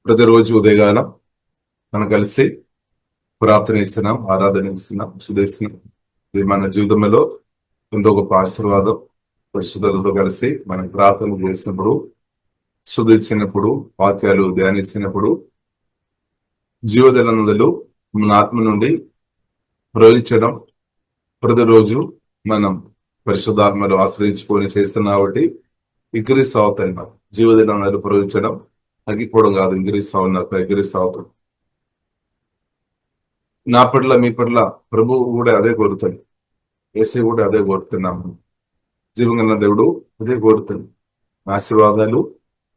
ప్రతిరోజు ఉదయకాలం మనం కలిసి ప్రార్థన ఇస్తున్నాం, ఆరాధన ఇస్తున్నాం, సుదేశిస్తున్నాం. ఇది మన జీవితంలో ఎంతో గొప్ప ఆశీర్వాదం. పరిశుద్ధులతో కలిసి మనం ప్రార్థన చేసినప్పుడు, సుధించినప్పుడు, వాక్యాలు ధ్యానించినప్పుడు జీవజల మన ఆత్మ నుండి ప్రవహించడం ప్రతిరోజు మనం పరిశుద్ధాత్మలు ఆశ్రయించుకొని చేస్తున్నాం. కాబట్టి ఇంక్రీస్ అవుతాయి. జీవజల నదులు ప్రవహించడం తగ్గిపోవడం కాదు, ఇంక్రీస్ అవుతున్నారు, ఇంక్రీస్ అవుతుంది. నా పట్ల మీ పట్ల ప్రభువు కూడా అదే కోరుతాడు, ఏసై కూడా అదే కోరుతున్నాము. జీవంగా దేవుడు అదే కోరుతుంది. ఆశీర్వాదాలు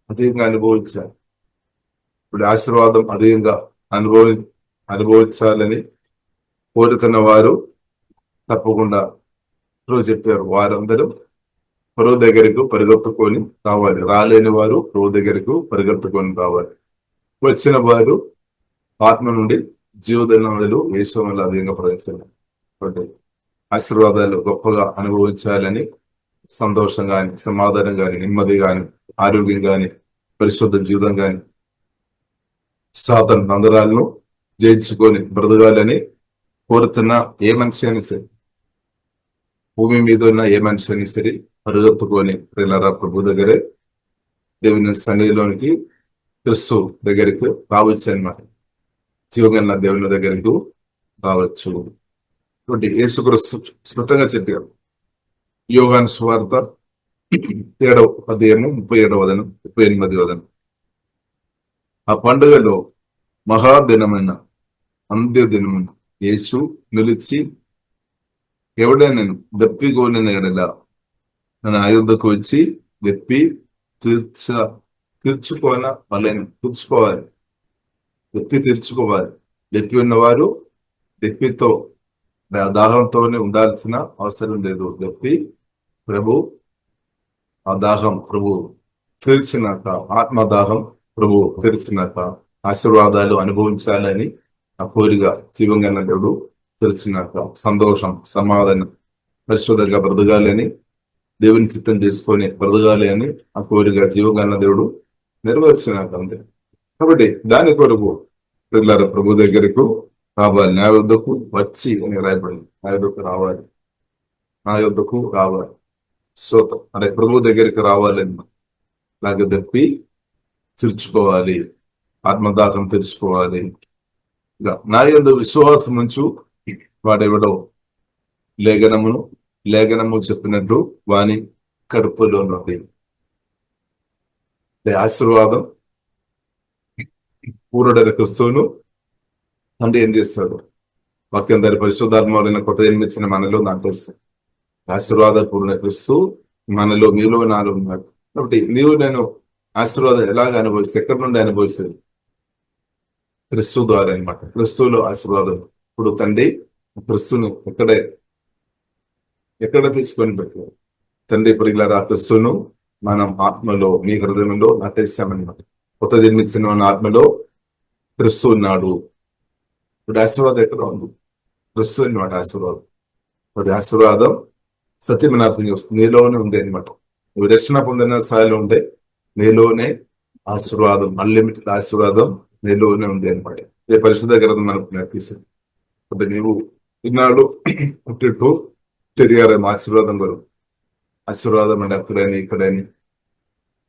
అధికంగా అనుభవించాలి. ఇప్పుడు ఆశీర్వాదం అధికంగా అనుభవించాలని కోరుతున్న వారు తప్పకుండా చెప్పారు, వారందరూ ప్రభు దగ్గరకు పరిగెత్తుకొని రావాలి. రాలేని వారు ప్రభు దగ్గరకు పరిగెత్తుకొని రావాలి. వచ్చిన వారు ఆత్మ నుండి జీవదనలు యేసులో అధికంగా ప్రవేశించాలి. ఆశీర్వాదాలు గొప్పగా అనుభవించాలని, సంతోషం గాని, సమాధానం గాని, నెమ్మది గాని, ఆరోగ్యం గాని, పరిశుద్ధ జీవితం గాని, సాధన అందరాలను జయించుకొని బ్రతకాలని కోరుతున్న ఏ మనిషి అని సరే, భూమి మీద ఉన్న ఏ మనిషి అని సరే పరిగెత్తుకొని ప్రియులారా ప్రభు దగ్గరే దేవుని సన్నిధిలోనికి క్రీస్తు దగ్గరికి రావచ్చు అన్నమాట. జీవగల దేవుని దగ్గరకు రావచ్చు. యేసుక్రీస్తు స్పష్టంగా చెప్పారు. యోహాను సువార్త 7వ అధ్యాయము 37వ వచనం, 38వ వచనం. ఆ పండుగలో మహాదినమైన అంత్య దినమైన యేసు నిలిచి, ఎవడైనా దప్పిగోలిన ఎడల తన అయోధ్యకు వచ్చి దప్పి తీర్చుకోవాలి. దప్పి ఉన్నవారు దప్పితో దాహంతోనే ఉండాల్సిన అవసరం లేదు. దప్పి ప్రభు ఆ దాహం ప్రభు తీర్చినాక, ఆత్మదాహం ప్రభు తీర్చినాక ఆశీర్వాదాలు అనుభవించాలని ఆ కోరిక జీవంగా దేవుడు తెరిచినాక సంతోషం, సమాధానం, పరిశుద్ధంగా బ్రతకాలని, దేవుని చిత్తం చేసుకొని బ్రతకాలి అని ఆ కోరిక జీవగాన దేవుడు నెరవేర్చినాక అంతే. కాబట్టి దాని కొరకు పిల్లల ప్రభు దగ్గరకు రావాలి. నా యొద్దకు వచ్చి అని రాయబడింది. నా యొద్దకు రావాలి, నా యొద్దకు రావాలి. స్తోత్రం. అంటే ప్రభు దగ్గరికి రావాలని నాకు దప్పి తీర్చుకోవాలి, ఆత్మదాహం తీర్చుకోవాలి. నా యందు విశ్వాసం ఉంచు వాడెవడో లేఖనము చెప్పినట్టు వాని కడుపులో నుండి ఆశీర్వాదం పూర్ణుడైన క్రీస్తువును అంటే ఏం చేస్తాడు? వాక్యం దాని పరిశుద్ధాత్మ కొత్త జన్మించిన మనలో నాకు తెలుసు. ఆశీర్వాద పూర్ణ క్రీస్తు మనలో, మీలో, నాలో ఉన్నాడు. కాబట్టి నీవు నేను ఆశీర్వాదం ఎలాగ అనుభవిస్తే, ఎక్కడి నుండి అనుభవిస్తుంది? క్రీస్తు ద్వారా అనమాట. క్రీస్తువులో ఆశీర్వాదం. ఇప్పుడు తండ్రి క్రీస్తును ఎక్కడ తీసుకొని పెట్టారు? తండ్రి ప్రియులారా, క్రీస్తును మనం ఆత్మలో, మీ హృదయంలో నాటేస్తామన్నమాట. కొత్త జన్మించిన మన ఆత్మలో క్రీస్తు ఉన్నాడు. ఇప్పుడు ఆశీర్వాదం ఎక్కడ ఉంది? క్రీస్తు అనమాట ఆశీర్వాదం. మరి ఆశీర్వాదం సత్యమైన అర్థం చేస్తుంది, నీలోనే ఉంది అనమాట. నువ్వు రక్షణ పొందిన స్థాయిలో ఉంటే నీలోనే ఆశీర్వాదం, అన్లిమిటెడ్ ఆశీర్వాదం నీలోనే ఉంది అనమాట. ఇదే పరిశుద్ధ గ్రంథం మనకు నేర్పిస్తుంది. అంటే నీవు ఇన్నాడు పుట్టిట్టు తెలియాలి ఆశీర్వాదం కొరకు. ఆశీర్వాదం అంటే అక్కడని ఇక్కడని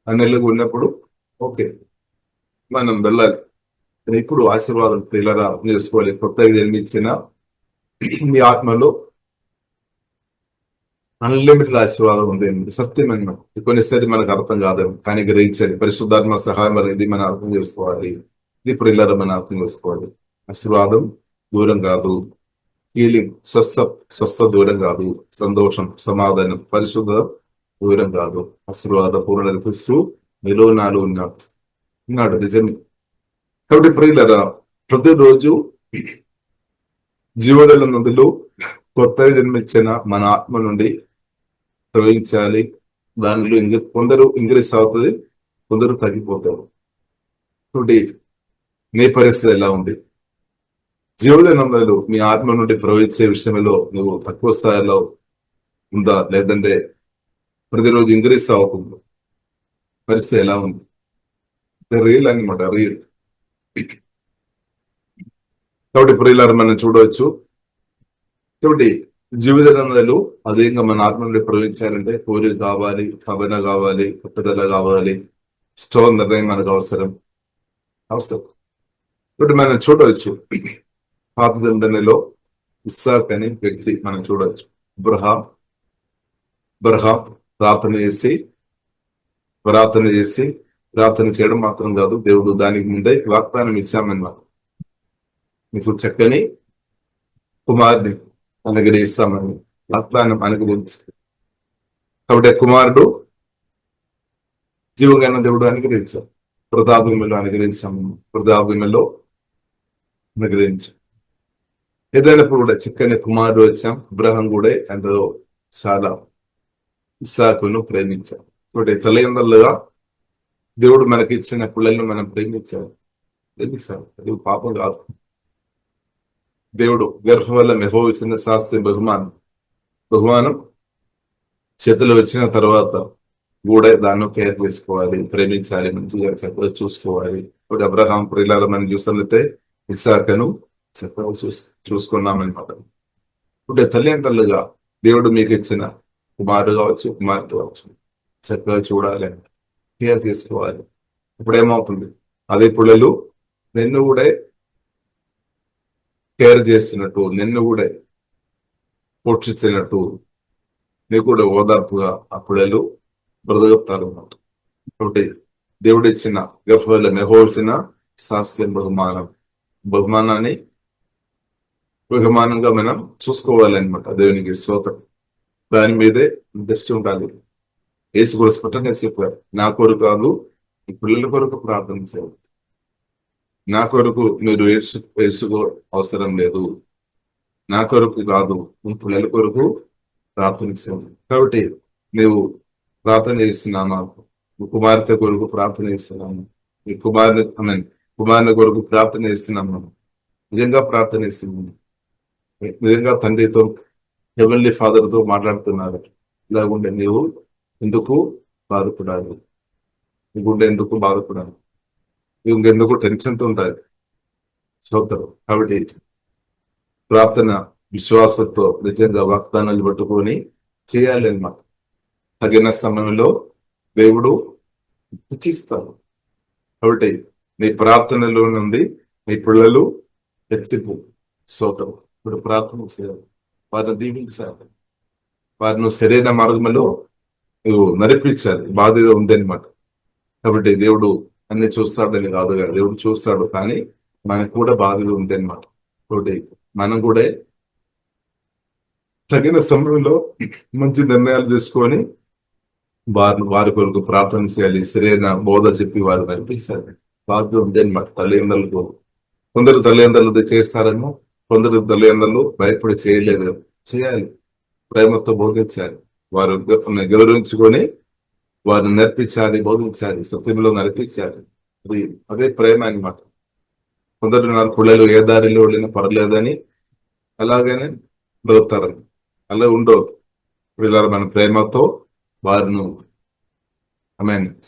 అన్నెళ్ళకు ఉన్నప్పుడు ఓకే మనం వెళ్ళాలి. ఇప్పుడు ఆశీర్వాదం పిల్లరా చేసుకోవాలి. కొత్తగా జన్మించిన మీ ఆత్మలో అన్లిమిటెడ్ ఆశీర్వాదం ఉంది. సత్యం అన్నమాట. కొన్నిసారి మనకు అర్థం కాదు, కానీ గ్రహించాలి. పరిశుద్ధాత్మ సహాయం ఇది మనం అర్థం చేసుకోవాలి. ఇది పిల్లరా మనం అర్థం చేసుకోవాలి. ఆశీర్వాదం దూరం కాదు, హీలింగ్ స్వస్థ దూరం కాదు, సంతోషం, సమాధానం, పరిశుద్ధ దూరం కాదు. ఆశీర్వాద పూర్ణ క్రీస్తు నీలో నాలో ఉన్నాడు నిజమే. కాబట్టి ప్రియులరా, ప్రతిరోజు జీవజల నదులు కొత్తగా జన్మించిన మన ఆత్మ నుండి ప్రవహించాలి. దానిలో కొందరు ఇంక్రీస్ అవుతుంది, కొందరు తగ్గిపోతారు. కాబట్టి నీ పరిస్థితి ఎలా ఉంది? జీవజనంలో మీ ఆత్మ నుండి ప్రవహించే విషయంలో నువ్వు తక్కువ స్థాయిలో ఉందా, లేదంటే ప్రతిరోజు ఇంక్రీస్ అవుతుంది? పరిస్థితి ఎలా ఉంది? రియల్ అనమాట, రియల్. కాబట్టి ప్రియులారా మనం చూడవచ్చు. కాబట్టి జీవిత గ్రంథాలు అదేంగా మన ఆత్మని ప్రవహించాలంటే కోరిక కావాలి, కవన కావాలి, పట్టుదల కావాలి, స్ట్రాంగ్ నిర్ణయం మనకు అవసరం. కాబట్టి మనం చూడవచ్చు పాత నిబంధనలో ఇస్సాక్ అనే వ్యక్తి మనం చూడవచ్చు. అబ్రహాం ప్రార్థన చేసి ప్రార్థన చేయడం మాత్రం కాదు, దేవుడు దానికి ముందే వాగ్దానం ఇచ్చామన్నమాట. నీకు చక్కని కుమారుని అనుగ్రహిస్తామని వాగ్దానం అనుగ్రహించారు. కాబట్టి కుమారుడు జీవంగా దేవుడు అనుగ్రహించారు. వృద్ధాప్యంలో అనుగ్రహించాం. ఏదైనప్పుడు కూడా చక్కని కుమారుడు వచ్చాం. అబ్రహాం కూడా అందులో చాలా ఇస్సాకును ప్రేమించాం. కాబట్టి తల్లిదండ్రులుగా దేవుడు మనకి ఇచ్చిన పిల్లల్ని మనం ప్రేమించాలి. అది పాపం కాదు. దేవుడు గర్భం వల్ల యెహోవా ఇచ్చిన శాస్త్రీయ బహుమానం చేతులు వచ్చిన తర్వాత కూడా దాన్ని కేర్ చేసుకోవాలి, ప్రేమించాలి, మంచిగా చక్కగా చూసుకోవాలి. ఇప్పుడు అబ్రహాం ప్రియులారా మనం చూసినట్లయితే ఇస్సాకును చక్కగా చూసుకున్నామన్నమాట. ఇప్పుడు తల్లిదండ్రులుగా దేవుడు మీకు ఇచ్చిన కుమారుడు కావచ్చు, కుమార్తె కావచ్చు, చక్కగా చూడాలి, కేర్ తీసుకోవాలి. ఇప్పుడు ఏమవుతుంది, అదే పిల్లలు నిన్ను కూడా కేర్ చేస్తున్నట్టు, నిన్ను కూడా పోషించినట్టు నీకు కూడా ఓదార్పుగా ఆ పిల్లలు బ్రతకతారు అన్నమాట. కాబట్టి దేవుడు ఇచ్చిన గర్భంలో మెహోల్సిన శాస్త్రీయ బహుమానంగా మనం చూసుకోవాలన్నమాట. దేవునికి స్తోత్రం. దాని మీదే దృష్టి ఉండాలి. యేసు కూడా స్పష్టంగా చెప్పారు, నా కొరకు కాదు ఈ పిల్లల కొరకు ప్రార్థన చేయాలి. నా కొరకు మీరు ఏడ్చుకో అవసరం లేదు, నా కొరకు కాదు ఈ పిల్లల కొరకు ప్రార్థన చేయాలి. కాబట్టి నీవు ప్రార్థన చేస్తున్నాను, కుమార్తె కొరకు ప్రార్థన చేస్తున్నాను, ఈ కుమారుని కొరకు ప్రార్థన చేస్తున్నాము. నిజంగా ప్రార్థన చేస్తున్నాము, నిజంగా తండ్రితో, హెవెన్లీ ఫాదర్తో మాట్లాడుతున్నారు. ఇలాగుండే నీవు ఎందుకు బాధపడాలి, నీకుండే ఎందుకు బాధపడాలి, ఇంకెందుకు టెన్షన్తో ఉండాలి. స్తోత్రం. కాబట్టి ప్రార్థన విశ్వాసంతో నిజంగా వాగ్దానాలు పట్టుకొని చేయాలి అన్నమాట. తగిన సమయంలో దేవుడు హెచ్చిస్తాడు. కాబట్టి నీ ప్రార్థనలో నుండి నీ పిల్లలు హెచ్చిపో. స్తోత్రం. ఇప్పుడు ప్రార్థన చేయాలి, వారిని దీవించాలి, వారిని సరైన మార్గంలో నువ్వు నడిపించాలి. బాధ్యత ఉంది అనమాట. కాబట్టి దేవుడు అన్ని చూస్తాడని కాదు, దేవుడు చూస్తాడు, కానీ మనకు కూడా బాధ్యత ఉంది అనమాట. కాబట్టి మనం కూడా తగిన సమయంలో మంచి నిర్ణయాలు తీసుకొని వారి కొరకు ప్రార్థన చేయాలి, సరైన బోధ చెప్పి వారు నడిపించాలి. బాధ్యత ఉంది అనమాట తల్లిదండ్రులకు. కొందరు తల్లిదండ్రులు చేస్తారేమో, కొందరు తల్లిదండ్రులు భయపడి చేయలేదు. చేయాలి, ప్రేమతో బోధించాలి, వారు గౌరవించుకొని వారిని నేర్పించాలి, బోధించాలి, సత్యంలో నడిపించాలి. అదే ప్రేమ అనమాట. కొందరు నా పిల్లలు ఏ దారిలో వెళ్ళినా పర్లేదని అలాగనే బ్రతుకుతారని, అలా ఉండవు. వీళ్ళ మన ప్రేమతో వారిని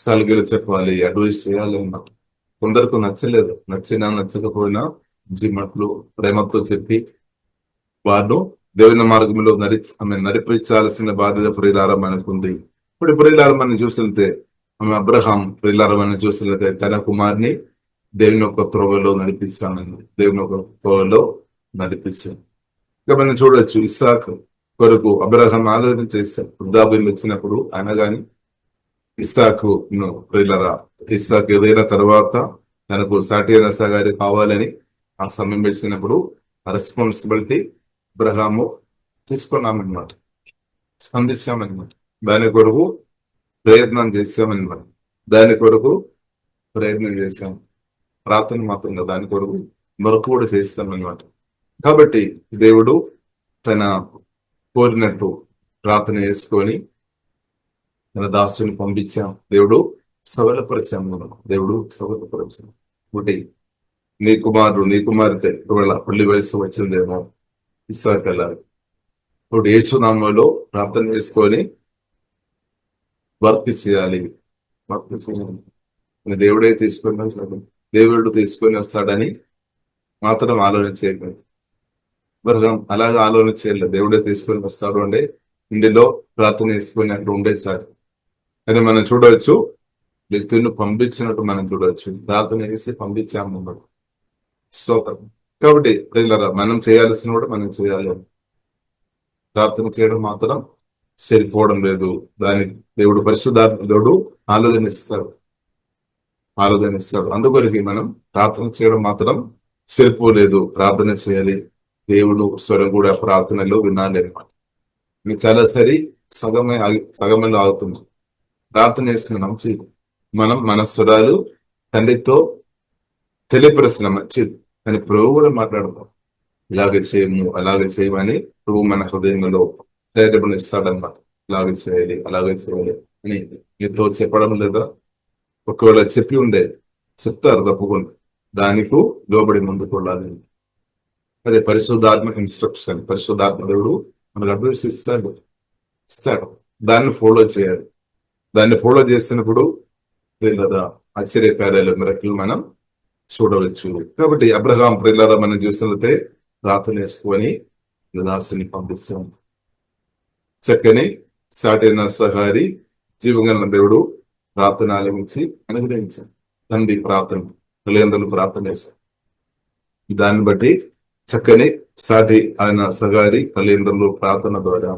సలుగులు చెప్పాలి, అడ్వైస్ చేయాలి అన్నమాట. కొందరికి నచ్చలేదు, నచ్చినా నచ్చకపోయినా జిమ్మట్లు ప్రేమతో చెప్పి వారు దేవుని మార్గంలో నడిపించాల్సిన బాధ్యత ప్రియులారా మనకుంది. ఇప్పుడు ప్రియులారా మనం చూసితే అబ్రహాం ప్రియులారా మనం చూసినట్లయితే తన కుమార్ని దేవుని యొక్క త్రోవలో నడిపించాలని, దేవుని యొక్క త్రోవలో నడిపించాను. ఇక మనం చూడొచ్చు, ఇస్సాకు కొరకు అబ్రహాం ఆలోచన చేశారు. వృద్ధాప్యం వచ్చినప్పుడు ఆయన గాని ఇస్సాకు ప్రియులారా, ఇస్సాకు ఏదైనా తర్వాత తనకు సాటి అయిన సగారి కావాలని ఆ సమయం వచ్చినప్పుడు ఆ రెస్పాన్సిబిలిటీ అబ్రహాము తీసుకున్నామన్నమాట, స్పందించామన్నమాట. దాని కొరకు ప్రయత్నం చేశామన్నమాట. ప్రార్థన మాత్రంగా దాని కొరకు మరొక కూడా చేస్తామన్నమాట. కాబట్టి దేవుడు తన కోరినట్టు ప్రార్థన చేసుకొని తన దాసుని పంపించాం. దేవుడు సవలపరిచాము. ఒకటి నీ కుమారుడు నీ కుమార్తె ఒకవేళ పెళ్లి వయసు వచ్చిందేమో ఇస్సాకలా, ఇప్పుడు యేసునామములో ప్రార్థన చేసుకొని వర్క్ చేయాలి. దేవుడే తీసుకున్నాడు. దేవుడు తీసుకొని వస్తాడని మాత్రం ఆలోచన చేయలేదు. అబ్రహాం అలాగే ఆలోచన చేయలేదు. దేవుడే తీసుకొని వస్తాడు అంటే ఇంటిలో ప్రార్థన చేసుకొని అక్కడ ఉండేది సార్. కానీ మనం చూడవచ్చు, వ్యక్తులను పంపించినట్టు మనం చూడవచ్చు. ప్రార్థన చేసి పంపించాము. స్తోత్రం. కాబట్టి ప్రియులారా, మనం చేయాల్సిన కూడా మనం చేయాలి. ప్రార్థన చేయడం మాత్రం సరిపోవడం లేదు. దానికి దేవుడు పరిశుద్ధాత్ముడు ఆలోచనిస్తాడు. అందుకొరికి మనం ప్రార్థన చేయడం మాత్రం సరిపోలేదు, ప్రార్థన చేయాలి. దేవుడు స్వరం కూడా ప్రార్థనలో వినాలి అనమాట. మీకు చాలా సరి సగమే ఆగుతుంది. ప్రార్థన చేసిన మంచిది. మనం మన స్వరాలు తండ్రితో తెలియపరిచిన మంచిది. కానీ ప్రభు కూడా మాట్లాడతాం, ఇలాగే చేయము అలాగే చేయమని ప్రభు మన హృదయంలో ప్రేరేపణ ఇస్తాడనమాట. ఇలాగే చేయాలి అలాగే చేయాలి అని మీతో చెప్పడం లేదా? ఒకవేళ చెప్పి ఉండే చెప్తారు తప్పకుండా, దానికి లోబడి ముందుకు వెళ్ళాలి. అదే పరిశుద్ధాత్మక ఇన్స్ట్రక్షన్. పరిశుద్ధాత్మ దేవుడు మనకు అడ్వైస్ ఇస్తాడు. దాన్ని ఫాలో చేయాలి. దాన్ని ఫాలో చేసినప్పుడు ప్రియులారా ఆశ్చర్యకార్యాలు మిరకిల్ మనం చూడవచ్చు. కాబట్టి అబ్రహాం ప్రియులారా మనం చూసినట్లయితే ప్రార్థన వేసుకొని దాసుని పంపిస్తాం. చక్కని సాటైన సహారి జీవగల దేవుడు ప్రార్థన ఆలమించి అనుగ్రహించాం. తండ్రి ప్రార్థన తల్లిదండ్రులు ప్రార్థన చేశాం. దాన్ని బట్టి చక్కని సాటి ఆయన సహారి తల్లిదండ్రులు ప్రార్థన ద్వారా,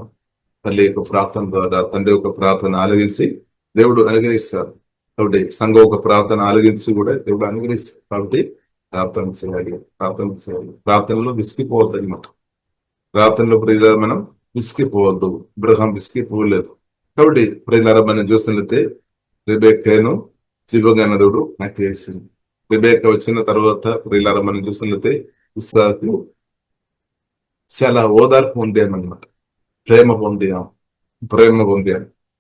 తల్లి యొక్క ప్రార్థన ద్వారా తండ్రి యొక్క ప్రార్థన ఆలగించి దేవుడు అనుగ్రహిస్తారు. కాబట్టి సంఘం ఒక ప్రార్థన ఆలగించి కూడా దేవుడు అనుగ్రహిస్తారు. కాబట్టి ప్రార్థన చేయాలి. ప్రార్థనలో విసిగిపోవద్దు అనమాట. ప్రార్థనలో ప్రియులారా మనం విసిగిపోవద్దు. అబ్రహాం విసిగిపోలేదు. కాబట్టి ప్రియులారా మనం చూసినట్లయితే రెబెక్కను జీవగణదుడు నాకు చేసింది. రెబెక్క వచ్చిన తర్వాత ప్రియులారా మనం చూసినట్లయితే ఇస్సాకు చాలా ఓదార్పు పొందామన్నమాట. ప్రేమ పొందాం.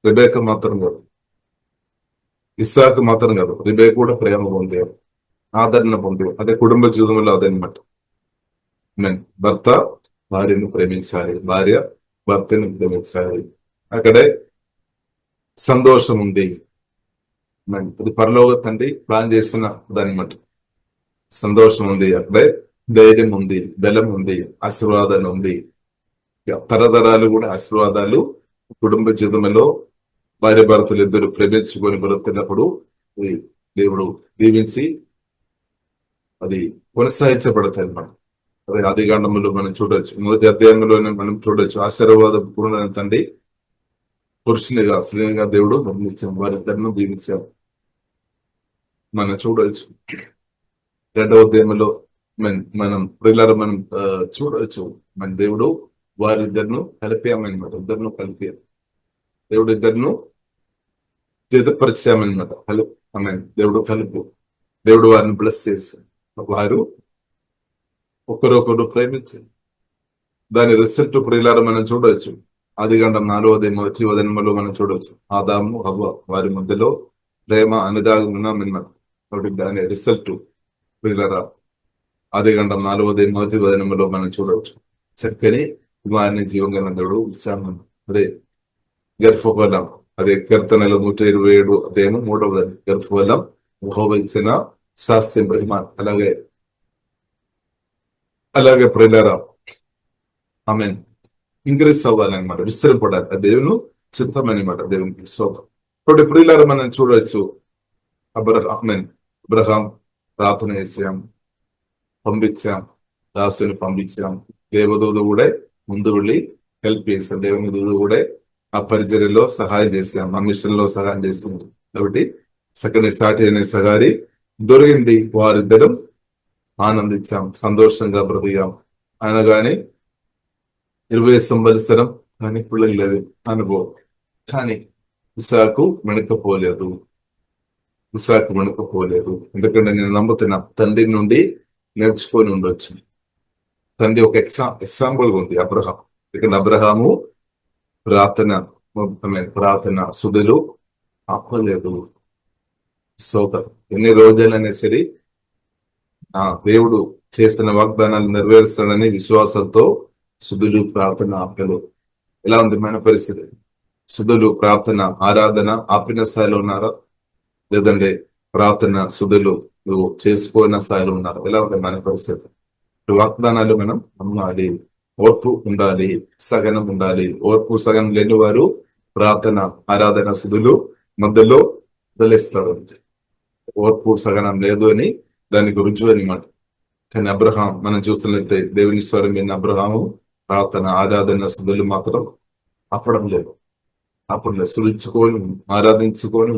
రెబెక్క మాత్రం కాదు, ఇస్సాకు మాత్రం కాదు, రెబెక్క కూడా ప్రేమ పొందాం, ఆదరణ పొందాం. అదే కుటుంబ జీవితంలో అదనమాట. భర్త భార్యను ప్రేమించాలి, భార్య భర్తను ప్రేమించాలి. అక్కడే సంతోషం ఉంది. అది పరలోక తండ్రి ప్లాన్ చేసిన దానమాట. సంతోషం ఉంది, అక్కడే ధైర్యం ఉంది, బలం ఉంది, ఆశీర్వాదాలు ఉంది. తరతరాలు కూడా ఆశీర్వాదాలు కుటుంబ జీవితంలో భార్య భర్తలు ఇద్దరు ప్రేమించుకొని బ్రతున్నప్పుడు దేవుడు దీవించి అది కొనసాగించబడతాయి అన్నమాట. అదే ఆదికాండములో మనం చూడొచ్చు, మొదటి అధ్యాయంలోనే మనం చూడొచ్చు. ఆశీర్వాద పూర్ణ తండ్రి పురుషునిగా స్త్రీనిగా దేవుడు ధర్మించాం, వారిద్దరిని దీవించాం మనం చూడవచ్చు. రెండవ అధ్యాయంలో మనం ప్రియులారా మనం చూడవచ్చు, మన దేవుడు వారిద్దరిను కలిపామన్నమాట. దేవుడు ఇద్దరును జతపరిచామన్నమాట. దేవుడు దేవుడు వారిని బ్లెస్ చేశారు. వారు ఒకరొకరు ప్రేమించారు. దాని రిజల్ట్ ప్రియులారా మనం చూడవచ్చు. ఆదికాండం 4:1 మనం చూడవచ్చు. ఆదాము హవ్వ వారి మధ్యలో ప్రేమ అనురాగం ఉన్నామన్నమాట. కాబట్టి దాని రిజల్ట్ ప్రియులారా ఆదికాండం 4:1 మనం చూడవచ్చు. చక్కని వారిని జీవంగా దేవుడు ఇచ్చాము. అదే గర్భఫలం, అదే కీర్తనలో 127 అదేమో 3వ గర్భఫలం యెహోవా ఇచ్చిన శాస్త్రం బహుమానం. అలాగే ప్రియులారా ఆమేన్ ఇంక్రీస్ అవ్వాలన్నమాట, విస్తరింపడాలి. అది దేవుని చిత్తం అనమాట, దేవునికి స్తోత్రం. ఇప్పుడు ప్రియులారా మనం చూడవచ్చు, అబ్రహాం ప్రార్థన చేసాం, పంపించాం, దాసుని పంపించాం. దేవదూత కూడా ముందు వెళ్ళి హెల్ప్ చేశాం. దేవుని దూత కూడా ఆ పరిచర్యలో సహాయం చేశాం, ఆ మిషన్ లో సహాయం చేస్తుంది. కాబట్టి సకని సాటి అనే సహారి దొరికింది. వారిద్దరం ఆనందించాం, సంతోషంగా బ్రతికాం. అనగానే 20 సంవత్సరం కానీ పిల్లలు లేదు అనుభవం. కానీ ఇస్సాకు వెనుకపోలేదు. ఎందుకంటే నేను నమ్ముతున్నా తల్లి నుండి నేర్చుకొని ఉండొచ్చు. తండ్రి ఒక ఎగ్జాంపుల్ ఉంది అబ్రహాం. ఇక్కడ అబ్రహాము ప్రార్థన సుధులు ఆపలేదు. సోదరు ఎన్ని రోజులైనా సరే ఆ దేవుడు చేస్తున్న వాగ్దానాలు నెరవేరుస్తాడని విశ్వాసంతో సుధులు ప్రార్థన ఆపలేదు. ఎలా ఉంది మన పరిస్థితి? సుధులు ప్రార్థన ఆరాధన ఆపిన స్థాయిలో ఉన్నారా? లేదంటే ప్రార్థన సుధులు నువ్వు చేసుకోని స్థాయిలో ఉన్నారు. ఎలా ఉంటాయి మన పరిస్థితి? వాగ్దానాలు మనం నమ్మాలి, ఓర్పు ఉండాలి, సహనం ఉండాలి. ఓర్పు సహనం లేని వారు ప్రార్థన ఆరాధన స్థుతులు మధ్యలో వదిలేస్తారు. ఓర్పు సహనం లేదు అని దానికి రుజువు అనమాట. కానీ అబ్రహాం మనం చూస్తున్నట్లయితే దేవుని స్వరం విన్న అబ్రహాము ప్రార్థన ఆరాధన స్థుతులు మాత్రం అప్పడం లేదు. అప్పుడు స్థుతించుకొని ఆరాధించుకొని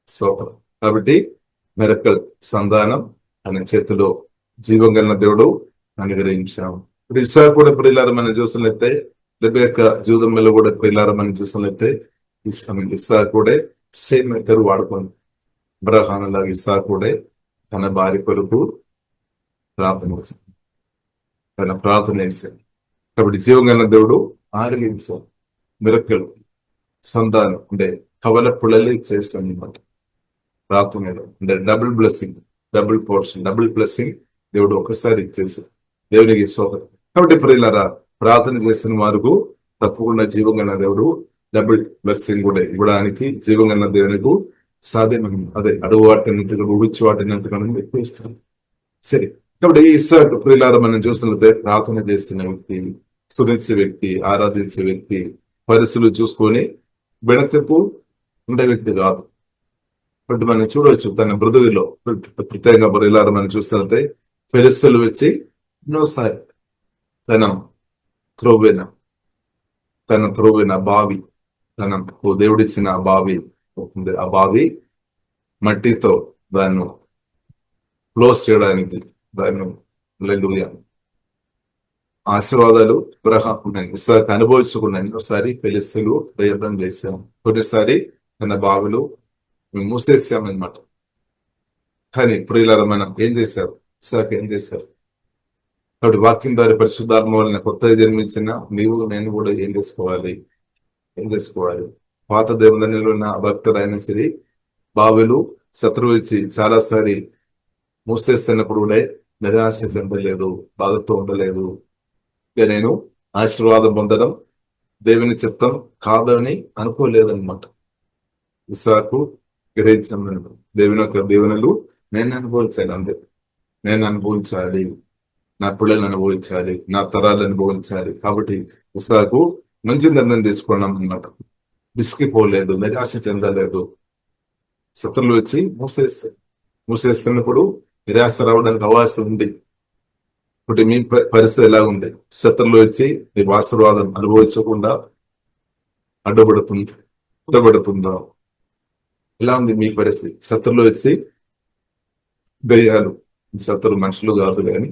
స్తోత్రం. కాబట్టి మెరకల్ సంధానం ఆయన చేతిలో జీవం కలిగిన దేవుడు అనుగ్రహించాము. ఇప్పుడు ఇస్సాకు కూడా ప్రియులారా మనం చూసినట్లయితే, రెబెక్క జూదమ్మలో కూడా ప్రియులారా మనం చూసినట్లయితే ఇస్సాకు కూడా సేమ్ మెథడ్ వాడుకోండి. అబ్రహాం లాగా ఇస్సాకు కూడా తన భార్య కొరకు ప్రార్థన చేశాడు, తన ప్రార్థన చేశాడు. కాబట్టి జీవం కలిగిన దేవుడు ఆరోగ్యం మిరకల్ సంతానం అంటే కవల పుల్లలే చేస్తాను అనమాట. ప్రార్థనలో అంటే double blessing, double portion, double blessing దేవుడు ఒకసారి ఇచ్చేసి దేవునికి సోదరు. కాబట్టి ప్రియులారా ప్రార్థన చేసిన వారికి తప్పకుండా జీవం కలిగిన దేవుడు డబుల్ బ్లెస్సింగ్ కూడా ఇవ్వడానికి జీవం కలిగిన దేవునికి సాధ్యమైంది. అదే అడుగు వాటినట్టుగా ఊహించి వాటినట్టుగా ఎక్కువ ఇస్తాను. సరే, కాబట్టి ఈ ఇస్సాకు ప్రియులారా మనం చూసినట్లయితే ప్రార్థన చేసిన వ్యక్తి, స్తుతించే వ్యక్తి, ఆరాధించే వ్యక్తి, పరిస్థితులు చూసుకొని వెనకకు ఉండే వ్యక్తి కాదు. బట్ మనం చూడవచ్చు తన మృదువులో ప్రత్యేకంగా ప్రియులారా మనం చూస్తున్నట్లయితే ఫిలిష్తీయులు వచ్చి ఎన్నోసారి తన త్రోవిన బావి, తనకు దేవుడిచ్చిన బావి ఉంది. ఆ బావి మట్టితో దాన్ని క్లోజ్ చేయడానికి దాన్ని హల్లెలూయా ఆశీర్వాదాలు ఇస్సాకు అనుభవించకుండా ఎన్నోసారి ఫిలిష్తీయులు ప్రయత్నం చేశాం. కొన్నిసారి తన బావిలు మేము మూసేసామన్నమాట. కానీ ప్రియులారా మనం ఏం చేశారు? ఇస్సాకు ఏం చేశారు? కాబట్టి వాక్యం ద్వారా పరిశుద్ధాత్మ వలన కొత్తగా జన్మించిన నీవు నేను కూడా ఏం చేసుకోవాలి? పాత దేవునిలో ఉన్న భక్తులైనా సరే బావిలు శత్రువు ఇచ్చి చాలాసారి మూసేస్తున్నప్పుడు కూడా నిరాశ చెందలేదు, బాధతో ఉండలేదు. ఇక నేను ఆశీర్వాదం పొందడం దేవుని చిత్తం కాదని అనుకోలేదన్నమాట. ఇస్సాకు గ్రహించాను, దేవుని యొక్క దీవెనలు నేను అనుభవించాలి, అంతే. నేను అనుభవించాలి, నా పిల్లలు అనుభవించాలి, నా తరాలు అనుభవించాలి. కాబట్టి ఇస్సాకు మంచి నిర్ణయం తీసుకున్నాం అన్నమాట. విసిగిపోలేదు, నిరాశ చెందలేదు. శత్రులు వచ్చి మూసేస్తున్నప్పుడు నిరాశ రావడానికి అవకాశం ఉంది. ఇప్పుడు మీ పరిస్థితి ఎలా ఉంది? శత్రులు వచ్చి నీ ఆశీర్వాదం అనుభవించకుండా అడ్డుపడుతుందా? ఎలా ఉంది మీ పరిస్థితి? శత్రులు వచ్చి దయ్యాలు, శత్రులు మనుషులు కాదు కానీ.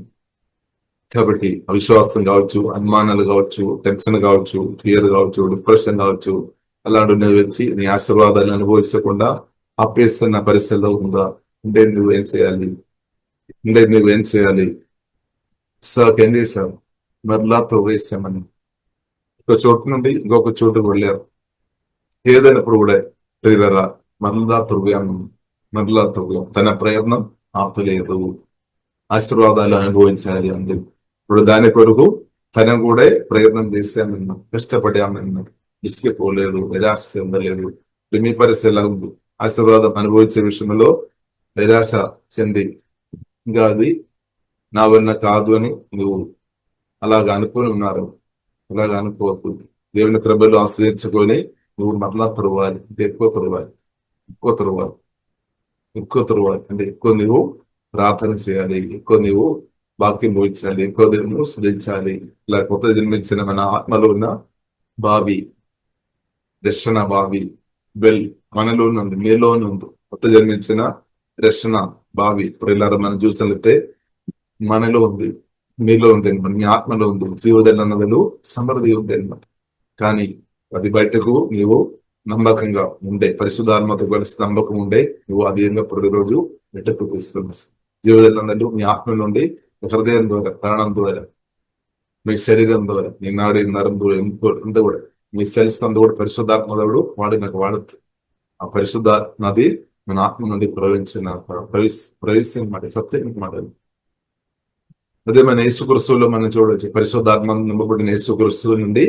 కాబట్టి అవిశ్వాసం కావచ్చు, అనుమానాలు కావచ్చు, టెన్షన్ కావచ్చు, ఫియర్ కావచ్చు, డిప్రెషన్ కావచ్చు, అలాంటి వచ్చి నీ ఆశీర్వాదాలు అనుభవించకుండా ఆపేస్తున్న పరిస్థితిలో ఉందా? ఉంటే నువ్వేం చేయాలి? ఇస్సాకు ఏం చేశారు? మరలా త్రోవేశామని ఒక చోటు నుండి ఇంకొక చోటుకు వెళ్ళారు. ఏదైనప్పుడు కూడా ప్రియులారా మరలా త్రోవాము. తన ప్రయత్నం ఆపలేదు, ఆశీర్వాదాలు అనుభవించాలి అంది. ఇప్పుడు దాని కొరకు తన కూడా ప్రయత్నం చేశామన్నా, కష్టపడామన్నా, విసిగిపోలేదు, నిరాశ చెందలేదు. మీ పరిస్థితి ఎలా ఉంది? ఆశీర్వాదం అనుభవించే విషయంలో నిరాశ చెంది ఇంకా అది నా వల్ల కాదు అని నువ్వు అలాగ అనుకుని ఉన్నారు. అలాగ అనుకోవద్దు. దేవుని కృపలో ఆశ్రయించుకొని నువ్వు మరలా త్రవ్వాలి. అంటే ఎక్కువ త్రవ్వాలి అంటే ఎక్కువ నువ్వు ప్రార్థన చేయాలి, ఎక్కువ నువ్వు వాక్యం పోయించాలి, ఎక్కువ నువ్వు స్తుతించాలి. ఇలా కొత్త జన్మించిన మన ఆత్మలో ఉన్న బావి, రక్షణ బావి బెల్ మనలోనే ఉంది, మీలోనే ఉంది. కొత్త జన్మించిన రక్షణ బావి ప్రియులారా మనం చూసినట్లయితే మనలో ఉంది, మీలో ఉంది అనమాట. మీ ఆత్మలో ఉంది. జీవదలు సమృద్ధి ఉంది అనమాట. కానీ అది బయటకు నీవు నమ్మకంగా ఉండే, పరిశుద్ధాత్మతో కలిసి నమ్మకం ఉండే నువ్వు అధికంగా ప్రతిరోజు బయటకు తీసుకుని జీవదలు మీ ఆత్మ నుండి హృదయం ద్వారా, ప్రాణం ద్వారా, మీ శరీరం ద్వారా, నీ నాడి నరం ద్వారా అంతా కూడా మీ సెల్స్ అంతా కూడా పరిశుద్ధాత్మ దేవుడు నాకు వాడుతుంది. ఆ పరిశుద్ధాత్మది మన ఆత్మ నుండి ప్రవేశించమాట, సత్యం మాట. అదే మన యేసుక్రీస్తులో మనం చూడవచ్చు. పరిశుద్ధాత్మ నింపబడిన యేసుక్రీస్తు నుండి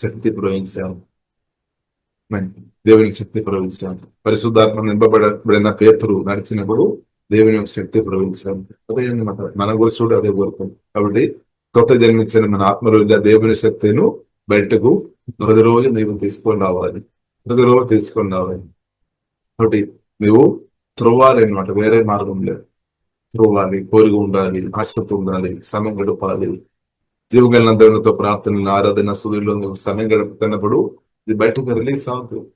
శక్తి ప్రవహించాము, దేవుని శక్తి ప్రవహించాము. పరిశుద్ధాత్మ నింపబడిన పేతురు నడిచినప్పుడు దేవుని యొక్క శక్తి ప్రవహించాలి. అదే అనమాట, మన గురించి కూడా అదే కోరుతాం. కాబట్టి కొత్త జన్మించిన మన ఆత్మలో దేవుని శక్తిను బయటకు ప్రతిరోజు నీవు తీసుకొని రావాలి, ప్రతిరోజు తీసుకొని రావాలి. కాబట్టి నువ్వు త్రవ్వాలి అనమాట, వేరే మార్గం లేదు. త్రవ్వాలి, కోరిక ఉండాలి, ఆసక్తి ఉండాలి, సమయం గడపాలి. జీవగలన దేవునితో ప్రార్థనలు, ఆరాధన, సూర్యుల్లో నువ్వు సమయం గడుపుతున్నప్పుడు ఇది బయటకు రిలీజ్ అవుతుంది,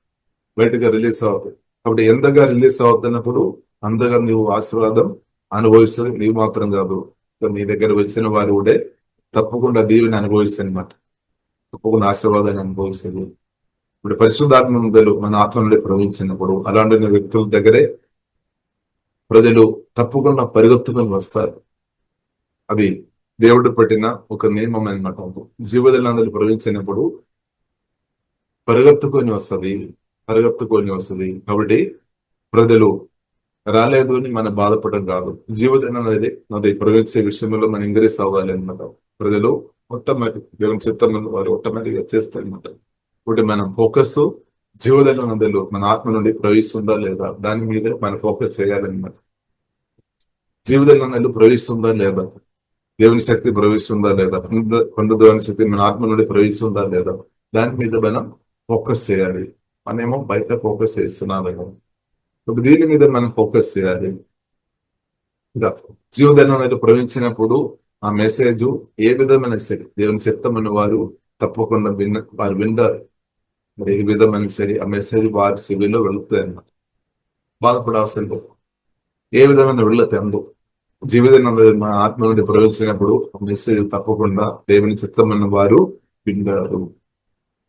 బయటగా రిలీజ్ అవుతుంది. కాబట్టి ఎంతగా రిలీజ్ అవుతున్నప్పుడు అంతగా నీవు ఆశీర్వాదం అనుభవిస్తుంది. నీవు మాత్రం కాదు, నీ దగ్గర వచ్చిన వారు కూడా తప్పకుండా దీవెని అనుభవిస్తుంది అనమాట, తప్పకుండా ఆశీర్వాదాన్ని అనుభవిస్తుంది. ఇప్పుడు పరిశుద్ధాత్మలు మన ఆత్మ నుండి ప్రవహించినప్పుడు అలాంటి వ్యక్తుల దగ్గరే ప్రజలు తప్పకుండా పరిగెత్తుకొని వస్తారు. అది దేవుడు పెట్టిన ఒక నియమం అనమాట. జీవదలందరూ ప్రవహించినప్పుడు పరిగెత్తుకొని వస్తుంది, పరిగెత్తుకొని వస్తుంది. కాబట్టి ప్రజలు రాలేదు అని మనం బాధపడడం కాదు. జీవదనం అనేది అది ప్రవేశించే విషయంలో మనం ఇంగ్రీస్ అవ్వాలి అనమాట. ప్రజలు ఆటోమేటిక్ దేవుని చిత్తం వారు ఆటోమేటిక్ వచ్చేస్తాయి అనమాట. ఇప్పుడు మనం ఫోకస్ జీవదనం నదులు మన ఆత్మ నుండి ప్రవహిస్తుందా లేదా దాని మీద మనం ఫోకస్ చేయాలన్నమాట. జీవదనం నదులు ప్రవహిస్తుందా లేదా, దేవుని శక్తి ప్రవహిస్తుందా లేదా, పండు దేవుని శక్తి మన ఆత్మ నుండి ప్రవహిస్తుందా లేదా దాని మీద మనం ఫోకస్ చేయాలి. మనమేమో బయట ఫోకస్ చేస్తున్నామేమో, దీని మీద మనం ఫోకస్ చేయాలి. జీవదనం ప్రవహించినప్పుడు ఆ మెసేజ్ ఏ విధమైన సరే దేవుని చిత్తమైన వారు తప్పకుండా వారు వింటారు. మరి ఏ విధమైన సరే ఆ మెసేజ్ వారి చెవిలో వెళుతాయి అన్నమాట. బాధపడవలసిన లేదు, ఏ విధమైన వెళ్ళతే అందుకు జీవితం మన ఆత్మ నుండి ప్రవహించినప్పుడు ఆ మెసేజ్ తప్పకుండా దేవుని చిత్తమైన వారు వింటారు.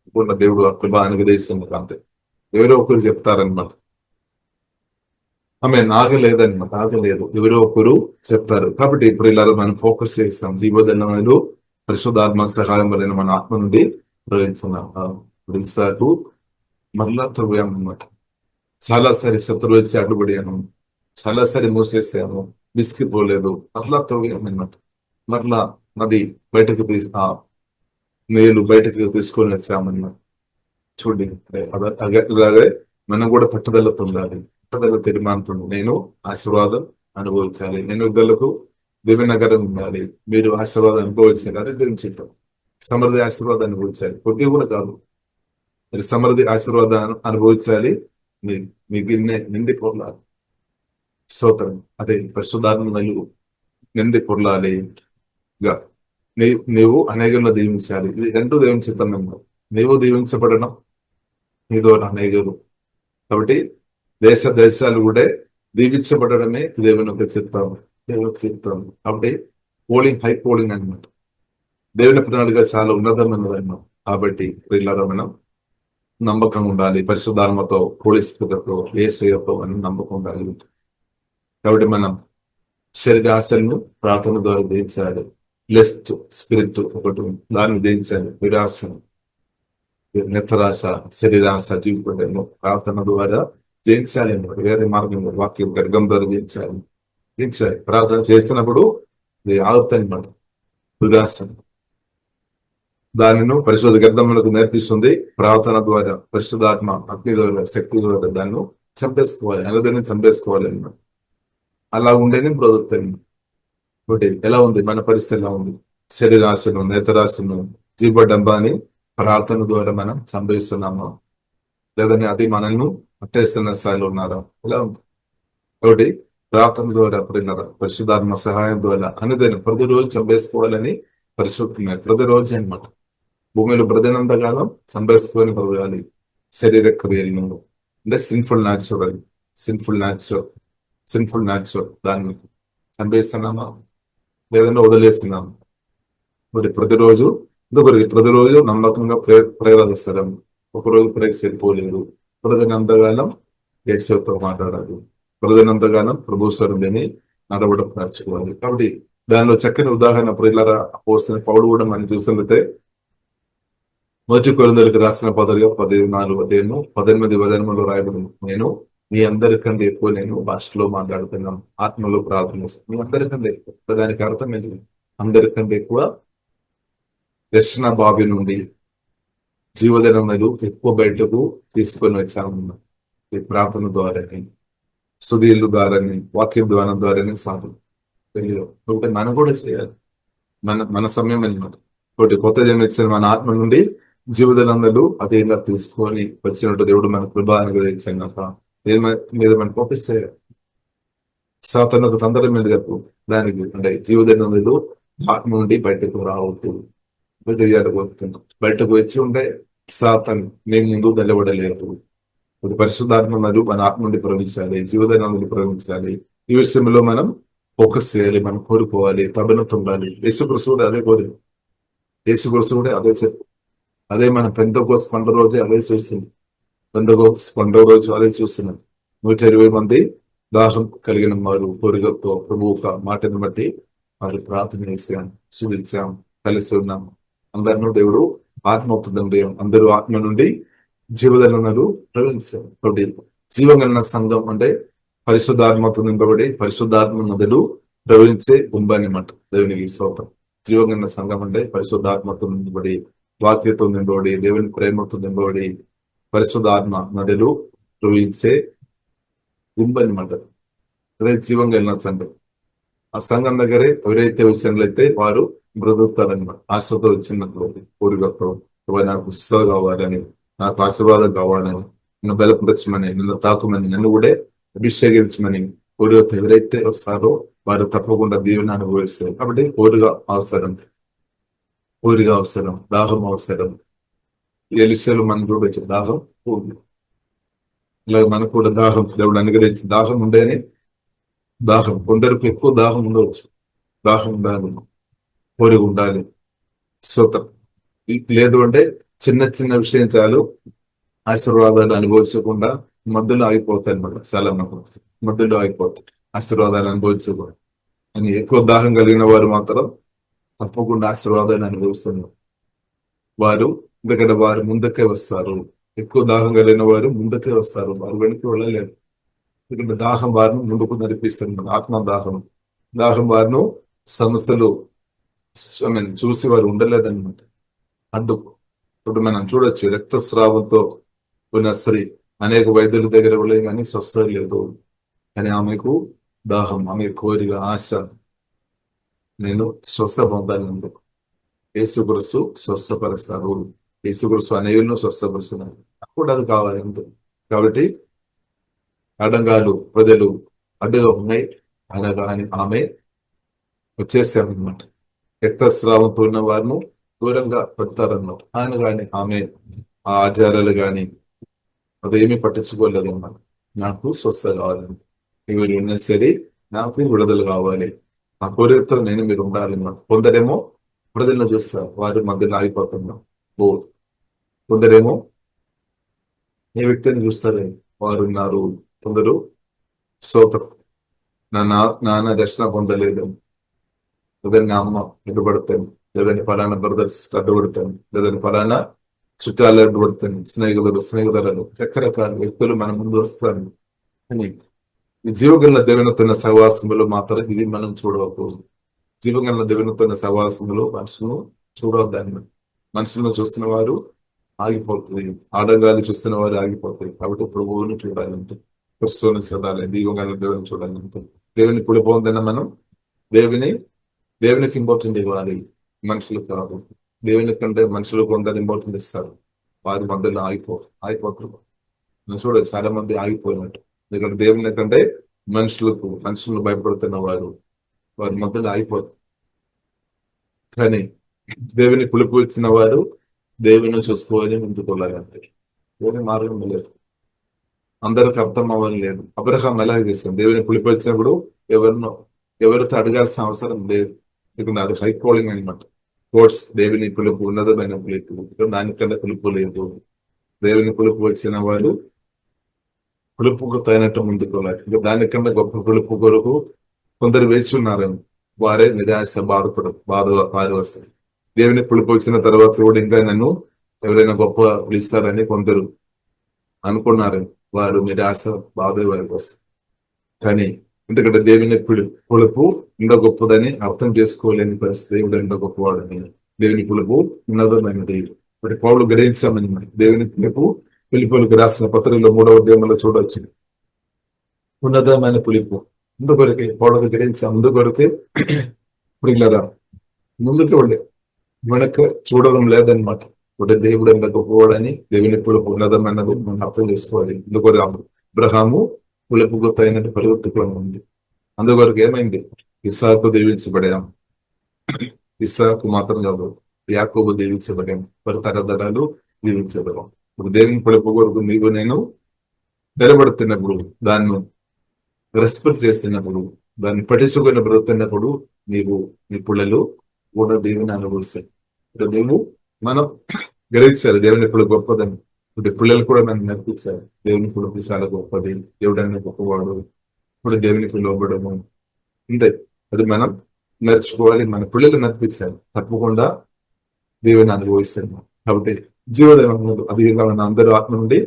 తప్పకుండా దేవుడు ఆ కృప అనుగ్రహిస్తుంది. అంతే, ఎవరో ఒకరు చెప్తారనమాట. ఆమె నాగలేదన్నమాట, ఆగలేదు, ఎవరో ఒకరు చెప్తారు. కాబట్టి ఇప్పుడు ఇలా మనం ఫోకస్ చేస్తాం. జీవోదన్నలు పరిశుద్ధాత్మ సహాయం వలన మన ఆత్మ నుండి ప్రవహించున్నాం. ఇప్పుడు మరలా త్రవ్వాం అనమాట. చాలా సరి శత్రువు వచ్చి అడ్డుపడియాను, చాలా సరి మూసేసాము, విసిగిపోలేదు, మరలా త్రవ్వాం అనమాట. మరలా నది బయటకు నీళ్లు బయటకు తీసుకొని వచ్చామన్నమాట. చూడండి, అలాగే మనం కూడా పట్టుదలతో ఉండాలి, పట్టుదల తీర్మానంతో నేను ఆశీర్వాదం అనుభవించాలి, నేను ఇద్దరులకు దివ్యనగరం ఉండాలి. మీరు ఆశీర్వాదం అనుభవించాలి, అదే దేవుని చిత్తం. సమృద్ధి ఆశీర్వాదం అనుభవించాలి, కొద్దిగా కూడా కాదు, మీరు సమృద్ధి ఆశీర్వాదం అనుభవించాలి. మీ గిన్నె నిండి పొరలాలి. స్తోత్రం. అదే పరిశుద్ధాత్మ నిండి పొరలాలి. నీవు అనేకంలో దీవించాలి. ఇది రెండూ దేవుని చిత్తం. నీవు దీవించబడడం, నీ ద్వారా అనేకులు. కాబట్టి దేశాలు కూడా దీవించబడమే దేవుని యొక్క చిత్తం, దేవుని చిత్తం. కాబట్టి హై పోలింగ్ అనమాట. దేవుని ప్రణాళిక చాలా ఉన్నతమైనది అన్నమాట. కాబట్టి వీళ్ళలో మనం నమ్మకం ఉండాలి, పరిశుద్ధాత్మతో, పోలీసులతో, ఏసయ్యతో అని నమ్మకం ఉండాలి. కాబట్టి మనం శరీరాశలను ప్రార్థన ద్వారా జయించాలి. లెస్ట్ స్పిరిట్ ఒకటి దాన్ని జయించాలి. విరాశం, నిద్రాశ, శరీరాశ, జీవితంలో ప్రార్థన ద్వారా జయించాలి. వేరే మార్గంలో వాక్యం గర్గం ద్వారా జయించాలి. ప్రార్థన చేస్తున్నప్పుడు ఇది ఆగుతాయన్నమాట. దురాశ దానిని పరిశుద్ధ గ్రంథములకు నేర్పిస్తుంది. ప్రార్థన ద్వారా, పరిశుద్ధాత్మ అగ్ని ద్వారా, శక్తి ద్వారా దాన్ని చంపేసుకోవాలి, అనుదినం చంపేసుకోవాలి అన్నమాట. అలా ఉండేనే బ్రతుకుతాయి. ఒకటి ఎలా ఉంది మన పరిస్థితి, ఎలా ఉంది? శరీరాశను, నేతరాశను, జీవడంబాన్ని ప్రార్థన ద్వారా మనం చంపేస్తున్నామా, లేదని అది మనల్ని పట్టేస్తున్న స్థాయిలో ఉన్నారా, ఎలా ఉంది? కాబట్టి ప్రార్థన ద్వారా పరిశుద్ధాత్మ సహాయం ద్వారా అనుదినం ప్రతిరోజు చంపేసుకోవాలని పరిశుద్ధమైన ప్రతిరోజు అనమాట. భూమిలో బ్రతినంత కాలం చంపేసుకొని బ్రతకాలి శరీర క్రియలను. అంటే సిన్ఫుల్ న్యాచురల్ దాన్ని చంపేస్తున్నామా, లేదంటే వదిలేస్తున్నామా? మరి ప్రతిరోజు నమ్మకంగా ప్రేరేపిస్తారు. ఒకరోజు ప్రేక్ష సరిపోలేదు. ప్రజనంతగానం యేసుతో మాట్లాడాలి, ప్రజనంతగానం ప్రభుత్వాన్ని నడవడం నేర్చుకోవాలి. కాబట్టి దానిలో చక్కని ఉదాహరణ ప్రియులారా పోస్తున్న పౌలు కూడా మనం చూసినట్లయితే మొదటి కొరింథీయులకు రాసిన పత్రిక 14:18 రాయబడింది. నేను మీ అందరికంటే ఎక్కువ నేను భాషలో మాట్లాడుతున్నాను, ఆత్మలో ప్రార్థన చేస్తాను. మీ అందరికంటే ఎక్కువ, దానికి అర్థం ఏంటి? అందరికంటే ఎక్కువ రక్షణ బావి నుండి జీవదనములు ఎక్కువ బయటకు తీసుకొని వచ్చాము ఈ ప్రార్థన ద్వారా. సుధీల ద్వారానే, వాక్య ద్వారం ద్వారానే సాధన. ఒకటి మనం కూడా చేయాలి. మన సమయం అనమాట. ఒకటి కొత్త జన్మ ఇచ్చిన మన ఆత్మ నుండి జీవితాలందరూ అదేగా తీసుకొని వచ్చినట్టు దేవుడు మన కృప అనుగ్రహించాక దేని మీద మనం ఫోకస్ చేయాలి. సాతానుకు తొందర మీద చెప్పు దానికి అంటే జీవదనందులు ఆత్మ నుండి బయటకు రావద్దు. బయటకు వచ్చి ఉంటే సాతాను మేము ముందు నిలబడలేదు. ఒక పరిశుద్ధాత్మ మరియు మన ఆత్మ నుండి ప్రవహించాలి, జీవదానం నుండి ప్రవహించాలి. ఈ విషయంలో మనం ఫోకస్ చేయాలి, మనం కోరుకోవాలి, తబనత ఉండాలి. యేసుక్రీస్తు కూడా అదే కోరి, యేసుక్రీస్తు కూడా అదే చెప్పు. అదే మన పెంతెకోస్తు పండుగ రోజే అదే చూస్తుంది. పెంతెకోస్తు పండుగ రోజు అదే చూస్తున్నాం. 120 మంది దాహం కలిగిన వారు కోరికతో ప్రభు ఒక మాటను బట్టి వారు ప్రార్థన చేశాం, శుద్ధించాం, కలిసి ఉన్నాం. అందరినూ దేవుడు ఆత్మ అవుతుంది. అందరూ ఆత్మ నుండి జీవదనలు ప్రవహించారు. కాబట్టి జీవగణ సంఘం అంటే పరిశుద్ధాత్మతో నింపబడి పరిశుద్ధాత్మ నదులు ప్రవహించే గుంబాన్ని మాట. దేవునికి స్తోత్రం. జీవగణ సంఘం అంటే పరిశుద్ధాత్మతో నింపబడి, వాక్యతో నింపబడి, దేవుని ప్రేమతో నింపబడి పరిశుద్ధాత్మ నదులు ప్రవహించే గుంబాన్ని మాట. అదే జీవంగా సంఘం. ఆ సంఘం దగ్గరే ఎవరైతే విషయంలో వారు బ్రతుకుతారనమాట. ఆశతో వచ్చినట్లు కోరికతో నాకు పుస్తక కావాలని, నాకు ఆశీర్వాదం కావాలని, నన్ను బలపరచమని, నన్ను తాకుమని, నన్ను కూడా అభిషేకించమని కోరికతో ఎవరైతే వస్తారో వారు తప్పకుండా దీవెన అనుభవిస్తారు. కాబట్టి కోరిక అవసరం, దాహం అవసరం. ఎలిషలు మనం చూడొచ్చు, దాహం పోదు. ఇలా మనకు కూడా దాహం దేవుడు అనుగ్రహించి దాహం ఉండేనే. దాహం కొందరికి ఎక్కువ దాహం ఉండవచ్చు, దాహం ఉండాలి, కోరిక ఉండాలి. స్తోత్రం. లేదు అంటే చిన్న చిన్న విషయం చాలు ఆశీర్వాదాలు అనుభవించకుండా మధ్యలో ఆగిపోతాయి అనమాట. చాలా మధ్యలో ఆగిపోతాయి ఆశీర్వాదాలు అనుభవించకుండా. అని ఎక్కువ దాహం కలిగిన వారు మాత్రం తప్పకుండా ఆశీర్వాదాన్ని అనుభవిస్తున్నారు. వారు ఎందుకంటే వారు ముందుకే వస్తారు. ఎక్కువ దాహం కలిగిన వారు ముందుకే వస్తారు, వారు వెనక్కి వెళ్ళలేరు. ఎందుకంటే దాహం వారిని ముందుకు నడిపిస్తుంది. ఆత్మ దాహం వారిను సంస్థలు చూసి వారు ఉండలేదన్నమాట. అడ్డుకు ఇప్పుడు మనం చూడొచ్చు, రక్తస్రావంతో ఉన్న స్త్రీ అనేక వైద్యుల దగ్గర వెళ్ళే కానీ స్వస్థత లేదు. కానీ ఆమెకు దాహం, ఆమె కోరిక, ఆశ, నేను స్వస్థ పొందాలి. యేసుక్రీస్తు స్వస్థపరుస్తారు. యేసుక్రీస్తు అనేకులను స్వస్థపరుస్తున్నారు. అప్పుడు అది కావాలి అంతే. కాబట్టి అడంగాలు ప్రజలు అడ్డుగా ఉన్నాయి అనగా ఆమె వచ్చేసామన్నమాట. రక్తస్రావంతో ఉన్న వారిని దూరంగా పెడతారన్నమాట. ఆయన కానీ ఆమె ఆ ఆచారాలు కానీ అదేమీ పట్టించుకోలేదు అన్నమాట. నాకు స్వస్థ కావాలని, మీరు ఉన్నా సరే నాకు విడుదల కావాలి, ఆ కోరికతో మీరు ఉండాలన్నమాట. కొందరేమో ప్రజలను చూస్తారు, వారి మధ్యలో ఆగిపోతున్నాం. కొందరేమో ఏ వ్యక్తిని చూస్తారు, వారు ఉన్నారు. కొందరు స్తోత్రం, నాన్న రక్షణ పొందలేదు, లేదంటే అమ్మ అడ్డుపడతాను, లేదంటే ఫలానా బ్రదర్స్ అడ్డుపడతాను, లేదంటే ఫలానా చుట్టాలు అడ్డుపడతాను, స్నేహితులు రకరకాల వ్యక్తులు మన ముందు వస్తారు. అని ఈ జీవగల దేవునితున్న సహవాసములు మాత్రం ఇది మనం చూడవకూడదు. జీవగల దేవునితున్న సహవాసములు మనుషులను చూడవద్దని. మనుషులను చూస్తున్న వారు ఆగిపోతుంది, ఆడంగాలు చూస్తున్న వారు ఆగిపోతాయి. కాబట్టి ప్రభువుని చూడాలంటే, క్రిస్తువుని చూడాలి, జీవగల దేవుని చూడాలంటే. దేవుని పుడిపోందన్న మనం దేవునికి ఇంపార్టెంట్ ఇవ్వాలి, మనుషులు కాదు. దేవుని కంటే మనుషులు కొందరు ఇంపార్టెంట్ ఇస్తారు, వారి మధ్యలో ఆగిపోతారు. చూడండి, చాలా మంది ఆగిపోయినట్టు. ఎందుకంటే దేవుని కంటే మనుషులు భయపడుతున్న వారి మధ్యలో ఆగిపోతారు. కానీ దేవుని పులుపు ఇచ్చిన వారు దేవుని చూసుకోవాలి, ముందుకోవాలి అంతే. వేరే మార్గం లేదు. అందరికి అర్థం అవ్వాలి లేదు. అబ్రహాం ఎలా చేస్తాం, దేవుని పులుపు వచ్చినప్పుడు ఎవరితో అడగాల్సిన అవసరం లేదు. ఎందుకంటే అది హై కాలింగ్ అనమాట. కోర్స్ దేవుని పులుపు ఉన్నతమైన పులుపు, దానికన్నా పులుపు లేదు. దేవుని పులుపు వచ్చిన వారు పులుపుకు తగినట్టు ముందుకోవాలి. ఇంకా దానికన్నా గొప్ప పులుపు కొరకు కొందరు వేచి ఉన్నారని వారే నిరాశ బాధ వస్తారు. దేవుని పులుపు వచ్చిన తర్వాత కూడా ఇంకా నన్ను ఎవరైనా గొప్ప పిలుస్తారని కొందరు అనుకున్నారని వారు నిరాశ బాధ వారికి వస్తారు. కానీ ఎందుకంటే దేవుని పులుపు ఇంత గొప్పదని అర్థం చేసుకోలేని పరిస్థితి. దేవుడు ఎంత గొప్పవాడని, దేవుని పులుపు ఉన్నతమైనది. మరి పౌలు గ్రహించామని దేవుని పులుపు ఫిలిప్పీయులకు రాసిన పత్రికలో 3వ అధ్యాయంలో చూడవచ్చు. ఉన్నతమైన పులిపు అందుకొరకే పౌలు గ్రహించాం. అందుకొరకే ప్రియులారా ముందుకు వెళ్ళే వెనక చూడడం లేదనమాట. ఇప్పుడు దేవుడు ఎంత గొప్పవాడని దేవుని పులుపు ఉన్నదమైనది మనం అర్థం చేసుకోవాలి. అందుకొరకు అబ్రహాము పులుపు గుర్తు అయినట్టు పరివర్తకులను ఉంది. అందుకొరకు ఏమైంది, ఇస్సాకు దీవించబడాం. ఇస్సాకు మాత్రం కాదు, యాకోబు దీవించబడాం. వారి తరతరాలు దీవించబడాం. ఇప్పుడు దేవుని పులుపు కొరకు నీవు నేను నిలబడుతున్నప్పుడు, దాన్ని రెస్పెక్ట్ చేస్తున్నప్పుడు, దాన్ని పట్టించుకొని బ్రతున్నప్పుడు నీవు నీ పుల్లలు కూడా దేవుని అనుభవిస్తాయి. ఇప్పుడు దేవుడు మనం గ్రహించాలి దేవుని ఇప్పుడు గొప్పదని. ఇప్పుడు పిల్లలు కూడా నన్ను నేర్పించారు దేవుని ఇప్పుడు చాలా గొప్పది, దేవుడు అనే గొప్పవాడు, ఇప్పుడు దేవునికి లోబడము అంతే. అది మనం నేర్చుకోవాలి, మన పిల్లలు నేర్పించాలి. తప్పకుండా దేవుని అనుభవిస్తాను. కాబట్టి జీవదేవంలో అధికంగా మన అందరూ ఆత్మ నుండి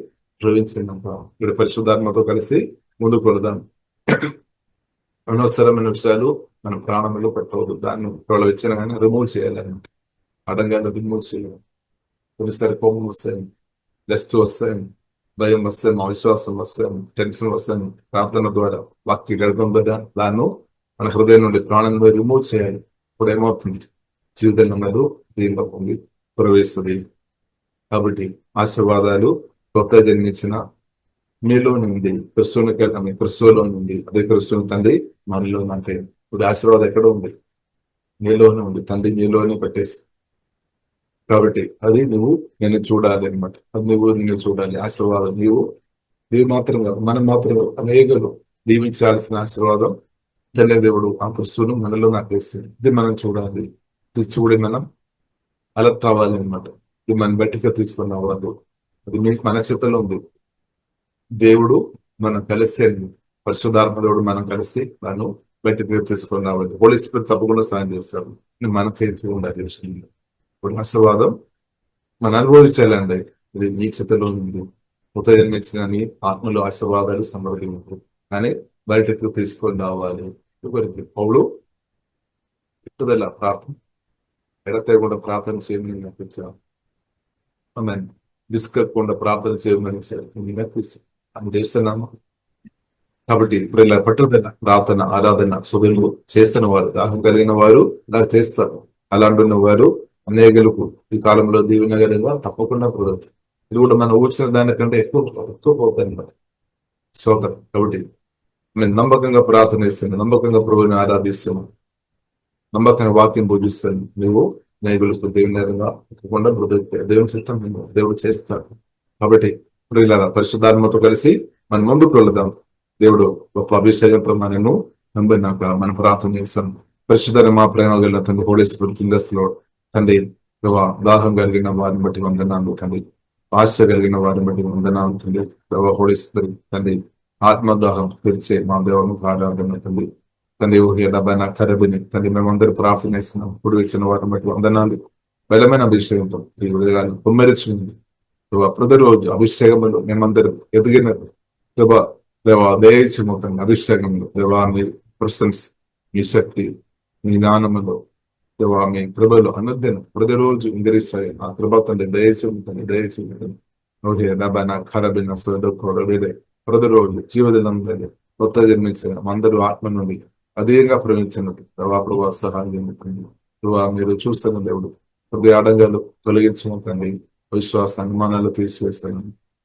ప్రవహించిందంట. ఇప్పుడు పరిశుద్ధాత్మతో కలిసి ముందుకు వెళదాం. అనవసరమైన విషయాలు మన ప్రాణంలో పెట్టవద్దు. దాన్ని వాళ్ళ ఇచ్చిన కానీ రిమూవ్ చేయాలన్నమాట. అడంగానే రిమూవ్ చేయాలి. కొన్నిసారి కోపం వస్తాయి, లెస్ట్ వస్తాయి, భయం వస్తాయి, అవిశ్వాసం వస్తాయి, టెన్షన్ వస్తాయి. ప్రార్థన ద్వారా వాక్య గడపడం ద్వారా దాన్ని మన హృదయం నుండి ప్రాణం నుండి రిమూవ్ చేయాలి. ఇప్పుడు ఏమవుతుంది, జీవితంలో దీనిలో పొంది ప్రవేశిస్తుంది. కాబట్టి ఆశీర్వాదాలు కొత్త జన్మించిన మీలో నుండి క్రిస్తులో నుండి, అదే క్రిస్తుని తండ్రి మనలో అంటే ఇప్పుడు ఆశీర్వాదం ఎక్కడ ఉంది, నీలోనే ఉంది. తండ్రి నీలోనే పెట్టేసి, కాబట్టి అది నువ్వు నేను చూడాలి అనమాట. అది నువ్వు నేను చూడాలి. ఆశీర్వాదం నీవు మాత్రం కాదు, మనం మాత్రం కాదు, అనేకలు దీవించాల్సిన ఆశీర్వాదం తండ్రి దేవుడు ఆ క్రిస్తును మనలో నాకు వేస్తుంది. ఇది మనం చూడాలి. ఇది చూడి మనం అలర్ట్ అవ్వాలి అనమాట. ఇది మనం బయటగా తీసుకుని అవ్వాలి. అది మీకు మన చేతిలో ఉంది. దేవుడు మనం కలిసి, పరిశుద్ధాత్మ దేవుడు మనం కలిసి దాన్ని బయటకు తీసుకొని రావాలి. హోలీ స్పిరిట్ తప్పకుండా సాయం చేస్తాడు. మన ఫెయిత్ ఉండాలి విషయంలో. ఇప్పుడు ఆశీర్వాదం మనం అనుభవించాలండి. ఇది నీ చేతిలో ఉంది. కొత్త జన్మించిన నీ ఆత్మలో ఆశీర్వాదాలు సమృద్ధి ఉంది కానీ బయటకు తీసుకొని రావాలి. పౌలు పట్టుదల ప్రార్థన ఎడతేయకుండా ప్రార్థన చేయమని నేర్పించాను. విసుకకుండా ప్రార్థన చేయమని నేర్పించాను. అని చేస్తున్నాము. కాబట్టి ఇప్పుడు ఇలా పట్టుదల ప్రార్థన ఆరాధన సుధులు చేస్తున్న వారు, దాహం కలిగిన వారు నాకు చేస్తారు. అలాంటి వారు అనేకలకు ఈ కాలంలో దీవెనగలిగా తప్పకుండా కుదరదు. ఇది కూడా మనం ఊచిన దానికంటే ఎక్కువ పోతుంది సోదరు. కాబట్టి నేను నమ్మకంగా ప్రార్థన చేస్తాను, నమ్మకంగా ప్రభువుని ఆరాధిస్తాను, నమ్మకంగా వాక్యం పూజిస్తాను. నువ్వు నైగులకు దేవునిగా తప్పకుండా దేవుని సిద్ధం దేవుడు చేస్తాడు. కాబట్టి ఇప్పుడు ఇలా పరిశుద్ధాత్మతో కలిసి మనం ముందుకు వెళదాం. దేవుడు గొప్ప అభిషేకంతో మనను నమ్మినాక మనం ప్రార్థన చేస్తాం. పరిశుద్ధ మా ప్రేమ కలిగిన తండ్రి, హోలీ స్పిరిట్ ఇండస్లో తండ్రి, దాహం కలిగిన వారిని బట్టి వందనాలు తండ్రి, ఆశ కలిగిన వారిని బట్టి వందనాలు తండ్రి. హోలీ స్పిరిట్ తండ్రి, ఆత్మదాహం తెరిచే మా దేవునికి ఆరాధన తండ్రి. తండ్రి ఊహేదబైన కరబిని తండ్రి మేమందరూ ప్రార్థన చేస్తున్నాం. ఇప్పుడు ఇచ్చిన వారిని బట్టి వందనాలు. బలమైన అభిషేకంతో ఈ ఉదయాలు కుమ్మరించింది. ప్రతిరోజు అభిషేకంలో మేమందరం ఎదిగిన దేవా దయచేమవుతుంది. అభిషేకంలో దేవా మీ ప్రశంస, మీ శక్తి, మీ జ్ఞానములో దేవా మీ కృపలో అనుదినం ప్రతిరోజు ఇంద్రిస్తాయి. ఆ కృప తండ్రి దయచేముతుంది. ఖరబిన స్వడే ప్రతిరోజు జీవదినందరూ కొత్త జన్మించిన అందరూ ఆత్మ నుండి అధికంగా ప్రవహించినట్టు దేవా ప్రభావ సహాయం ప్రభావ మీరు చూస్తున్న దేవుడు కొద్ది ఆడంగాలు తొలగించమండి. విశ్వాస అనుమానాలు తీసివేస్తాను.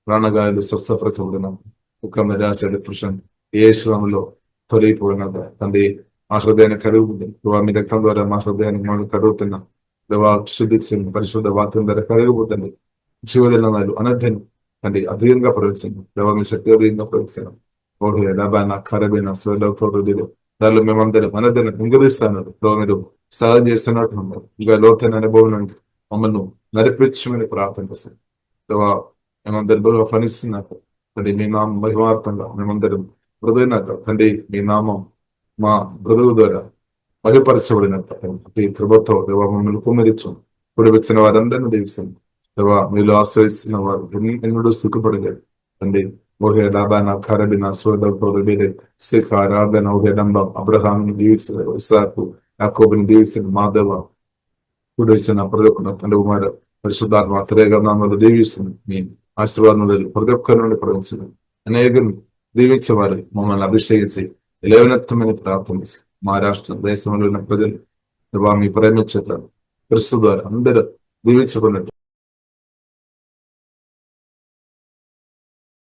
ప్రాణగాయాలు స్వస్థపరచబడినాం. ఒక నిరాశ డిప్రెషన్ ఏ శ్రమలో తొలగిపోయినదా తండ్రి మా హృదయాన్ని కడుగుతుంది. మీ రక్తం ద్వారా మా హృదయాన్ని మనం కడుగుతున్నా. దేవా శుద్ధి పరిశుద్ధ వాక్యం ద్వారా కడిగిపోతుంది. జీవదినాలు అనర్థం తండ్రి అధికంగా ప్రవేశింది. దేవా మీ శక్తి అధికంగా ప్రవేశించాను. ఓహో డబానా ఖరబైన స్వలో దానిలో మేమందరం అనర్థాన్ని ఇంగిరిస్తాను. మీరు సహాయం చేస్తున్నట్టు ఉన్నారు. ఇంకా లోతైన అనుభవం అంటే మమ్మల్ని నడిపించమని ప్రార్థన చేస్తాను. దేవా మేమందరూ ఫలిస్తున్నట్టు తండ్రి మీ నామం మహిమార్థంగా మేమందరం హృదయనాక తండ్రి మీ నామం మా బ్రతుకు ద్వారా మహిపరచబడినట్టు కృపతో దేవా మమ్మల్ని కుమ్మరించు. ఇప్పుడు వచ్చిన వారందరినీ దీవిస్తాను. దేవా మీరు ఆశ్రయిస్తున్న వారు ఎన్నడూ సుఖపడలేదు తండ్రి. ఓహే డాబాన ఖరబిన స్వదీరే శిఖ ఆరాధన ఓహే డంబం అబ్రహాంని దీవిస్తారు. ఇస్సాకు యాకోబుని దీవిస్తారు. మాధవ ఇప్పుడు ఇచ్చిన ప్రతి ఒక్క తండ్రి కుమార పరిశుద్ధాత్మ త్రేగనామాలు దీవిస్తుంది. మీ ఆశీర్వాదం ప్రతి ఒక్కరి నుండి ప్రవహించండి. అనేక దీవించేవారు మమ్మల్ని అభిషేకించి లేవనెత్తమని ప్రార్థించి మా రాష్ట్ర దేశంలో ఉన్న ప్రజలు దేవా మీ ప్రేమ చేత క్రీస్తు ద్వారా అందరూ దీవించబడినట్టు